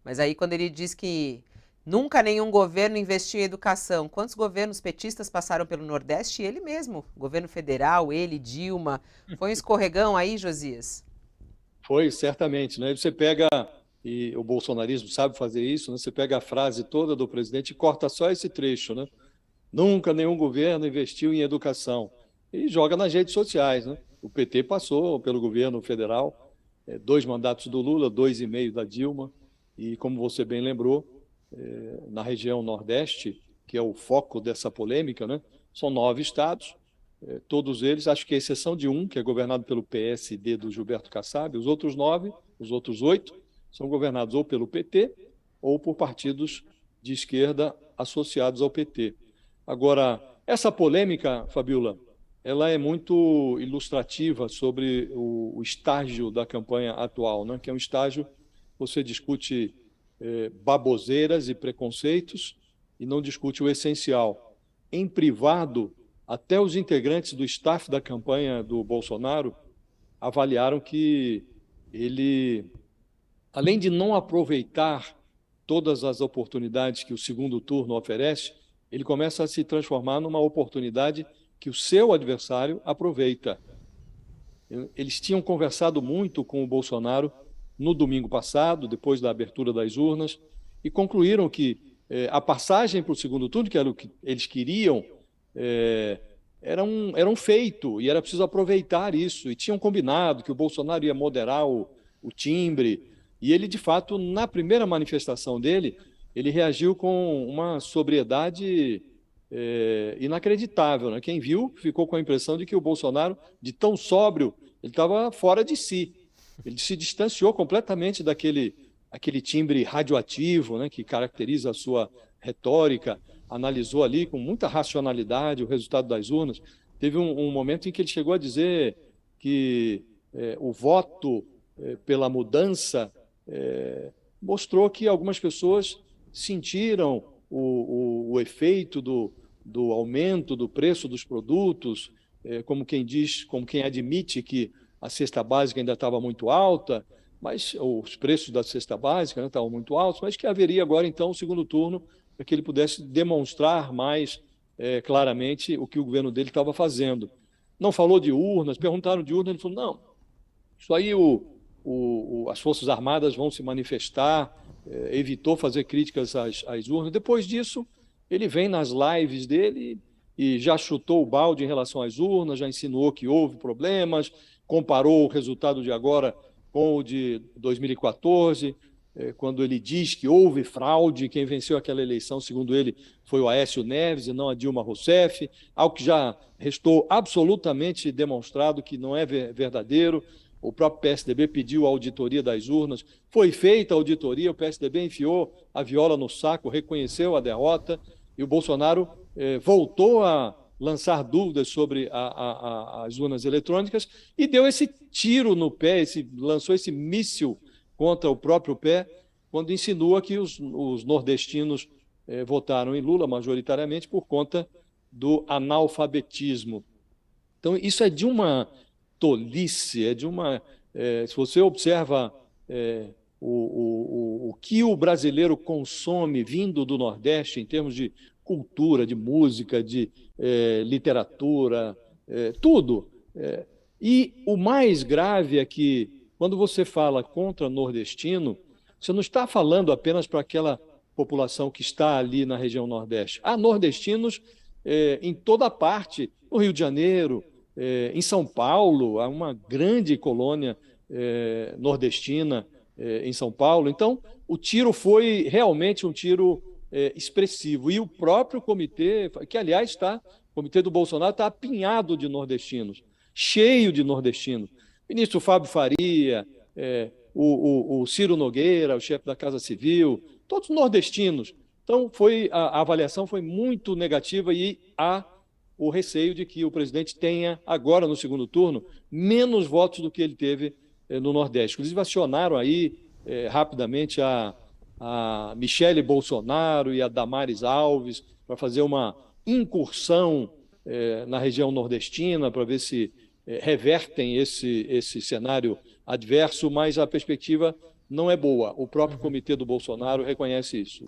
Mas aí quando ele diz que nunca nenhum governo investiu em educação, quantos governos petistas passaram pelo Nordeste? Ele mesmo, governo federal, ele, Dilma. Foi um escorregão aí, Josias? Foi, certamente, né? Você pega, e o bolsonarismo sabe fazer isso, né? Você pega a frase toda do presidente e corta só esse trecho, né? Nunca nenhum governo investiu em educação. E joga nas redes sociais, né? O PT passou pelo governo federal, 2 mandatos do Lula, 2,5 da Dilma, e como você bem lembrou, na região Nordeste, que é o foco dessa polêmica, né? São 9 estados, todos eles, acho que a exceção de um, que é governado pelo PSD do Gilberto Kassab, os outros 9, os outros 8, são governados ou pelo PT ou por partidos de esquerda associados ao PT. Agora, essa polêmica, Fabiola, ela é muito ilustrativa sobre o estágio da campanha atual, né? Que é um estágio que você discute baboseiras e preconceitos e não discute o essencial. Em privado, até os integrantes do staff da campanha do Bolsonaro avaliaram que ele, além de não aproveitar todas as oportunidades que o segundo turno oferece, ele começa a se transformar numa oportunidade que o seu adversário aproveita. Eles tinham conversado muito com o Bolsonaro no domingo passado, depois da abertura das urnas, e concluíram que a passagem para o segundo turno, que era o que eles queriam, era um feito, e era preciso aproveitar isso. E tinham combinado que o Bolsonaro ia moderar o timbre, e ele, de fato, na primeira manifestação dele, ele reagiu com uma sobriedade inacreditável, né? Quem viu ficou com a impressão de que o Bolsonaro, de tão sóbrio, ele estava fora de si. Ele se distanciou completamente aquele timbre radioativo, né, que caracteriza a sua retórica, analisou ali com muita racionalidade o resultado das urnas. Teve um momento em que ele chegou a dizer que o voto pela mudança mostrou que algumas pessoas sentiram o efeito do aumento do preço dos produtos, como quem diz, como quem admite que a cesta básica ainda estava muito alta, mas os preços da cesta básica, né, estavam muito altos, mas que haveria agora, então, o segundo turno para que ele pudesse demonstrar mais claramente o que o governo dele estava fazendo. Não falou de urnas, perguntaram de urnas, ele falou, não, isso aí as Forças Armadas vão se manifestar, evitou fazer críticas às urnas. Depois disso, ele vem nas lives dele e já chutou o balde em relação às urnas, já insinuou que houve problemas, comparou o resultado de agora com o de 2014, quando ele diz que houve fraude, quem venceu aquela eleição, segundo ele, foi o Aécio Neves e não a Dilma Rousseff, algo que já restou absolutamente demonstrado que não é verdadeiro. O próprio PSDB pediu a auditoria das urnas, foi feita a auditoria, o PSDB enfiou a viola no saco, reconheceu a derrota, e o Bolsonaro voltou a lançar dúvidas sobre as urnas eletrônicas e deu esse tiro no pé, lançou esse míssil contra o próprio pé, quando insinua que os nordestinos votaram em Lula majoritariamente por conta do analfabetismo. Então, isso é de uma tolice, se você observa o que o brasileiro consome vindo do Nordeste em termos de cultura, de música, de literatura, tudo. E o mais grave é que, quando você fala contra nordestino, você não está falando apenas para aquela população que está ali na região Nordeste. Há nordestinos em toda parte, no Rio de Janeiro, em São Paulo, há uma grande colônia nordestina em São Paulo. Então, o tiro foi realmente um tiro expressivo. E o próprio comitê, que aliás o comitê do Bolsonaro está apinhado de nordestinos, cheio de nordestinos. Ministro Fábio Faria, o Ciro Nogueira, o chefe da Casa Civil, todos nordestinos. Então, a avaliação foi muito negativa e há o receio de que o presidente tenha, agora no segundo turno, menos votos do que ele teve no Nordeste. Inclusive, acionaram aí rapidamente a Michele Bolsonaro e a Damares Alves para fazer uma incursão na região nordestina para ver se revertem esse cenário adverso, mas a perspectiva não é boa. O próprio Uhum. comitê do Bolsonaro reconhece isso.